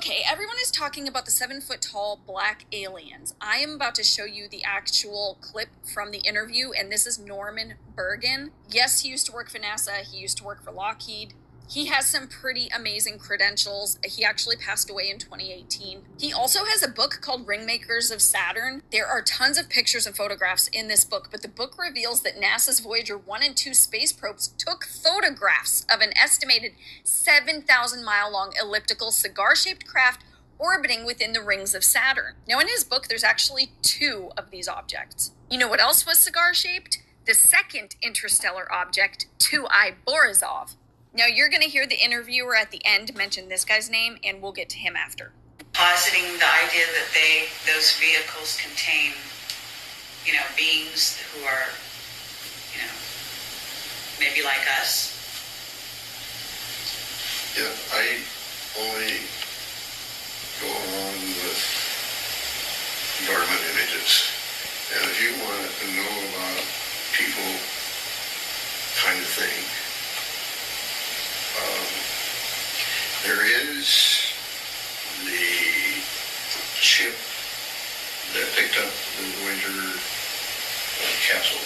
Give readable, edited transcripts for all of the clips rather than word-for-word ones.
Okay, everyone is talking about the 7 foot tall black aliens. I am about to show you the actual clip from the interview, and this is Norman Bergen. Yes, he used to work for NASA, he used to work for Lockheed. He has some pretty amazing credentials. He actually passed away in 2018. He also has a book called Ringmakers of Saturn. There are tons of pictures and photographs in this book, but the book reveals that NASA's Voyager 1 and 2 space probes took photographs of an estimated 7,000 mile long elliptical cigar-shaped craft orbiting within the rings of Saturn. Now, in his book, there's actually 2 of these objects. You know what else was cigar-shaped? The second interstellar object, 2I Borisov. Now, you're going to hear the interviewer at the end mention this guy's name, and we'll get to him after. Positing the idea that those vehicles contain, beings who are, maybe like us. Yeah, I only go along with government images. And if you want to know about people kind of thing, there is the ship that picked up the Voyager capsule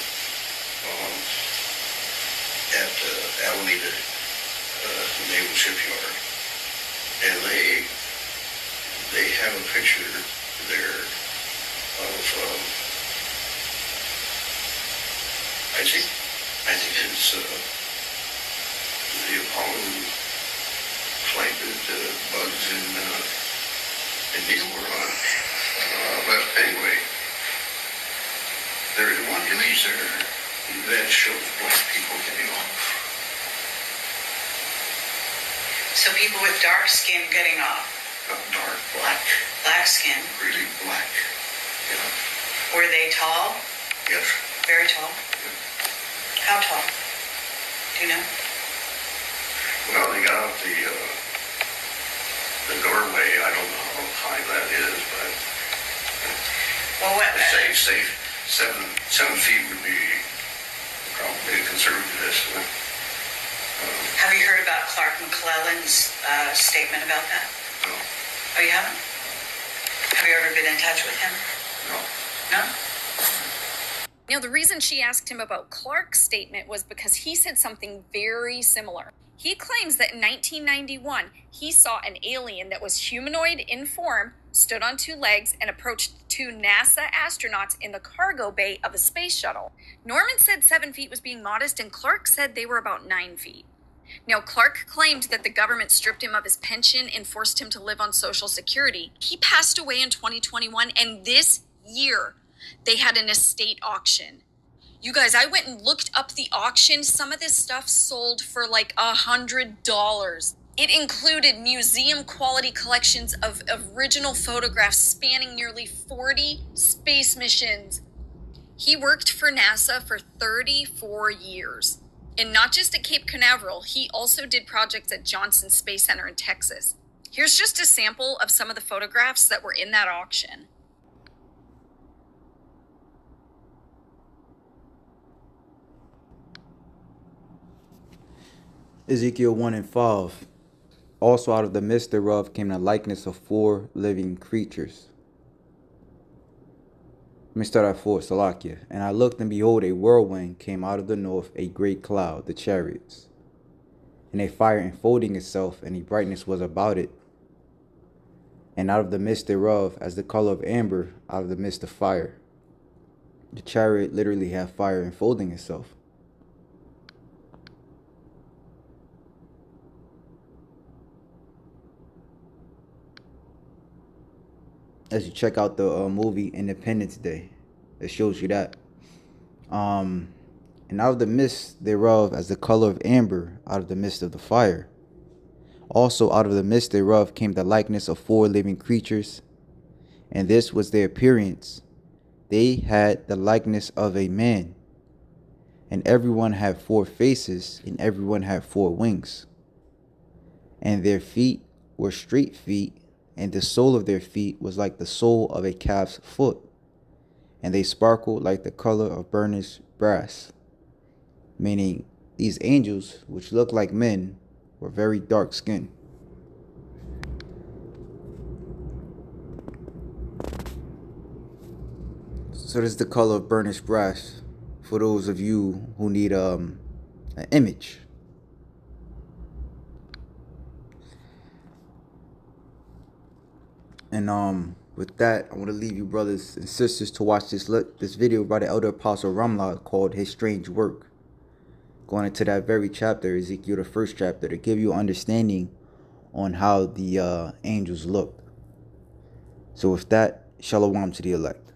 at Alameda Naval Shipyard, and they have a picture there of I think it's the Apollo flight that Bugs and Neil were on. But anyway, there is one image there that shows black people getting off. So people with dark skin getting off. Not dark, black. Black skin. Really black. Yeah. Were they tall? Yes. Very tall? Yeah. How tall? Do you know? Well, they got out the doorway. I don't know how high that is, but I'd say 7 feet would be probably a conservative estimate. Have you heard about Clark McClellan's statement about that? No. Oh, you haven't? Have you ever been in touch with him? No. No? Now, the reason she asked him about Clark's statement was because he said something very similar. He claims that in 1991, he saw an alien that was humanoid in form, stood on 2 legs, and approached 2 NASA astronauts in the cargo bay of a space shuttle. Norman said 7 feet was being modest, and Clark said they were about 9 feet. Now, Clark claimed that the government stripped him of his pension and forced him to live on Social Security. He passed away in 2021, and this year, they had an estate auction. You guys, I went and looked up the auction. Some of this stuff sold for like $100. It included museum quality collections of original photographs spanning nearly 40 space missions. He worked for NASA for 34 years. And not just at Cape Canaveral, he also did projects at Johnson Space Center in Texas. Here's just a sample of some of the photographs that were in that auction. Ezekiel 1 and 5. Also out of the midst thereof came the likeness of 4 living creatures. Let me start at 4, Salakia. And I looked, and behold, a whirlwind came out of the north, a great cloud, the chariots, and a fire enfolding itself, and a brightness was about it. And out of the midst thereof, as the color of amber, out of the midst of fire. The chariot literally had fire enfolding itself. As you check out the movie Independence Day, it shows you that. And out of the midst thereof, as the color of amber, out of the midst of the fire. Also out of the midst thereof came the likeness of 4 living creatures, and this was their appearance. They had the likeness of a man, and everyone had 4 faces, and everyone had 4 wings. And their feet were straight feet, and the sole of their feet was like the sole of a calf's foot, and they sparkled like the color of burnished brass. Meaning, these angels, which looked like men, were very dark skinned. So this is the color of burnished brass for those of you who need an image. And with that, I want to leave you brothers and sisters to watch this video by the elder apostle Ramla called His Strange Work. Going into that very chapter, Ezekiel, the first chapter, to give you understanding on how the angels looked. So with that, shalom to the elect.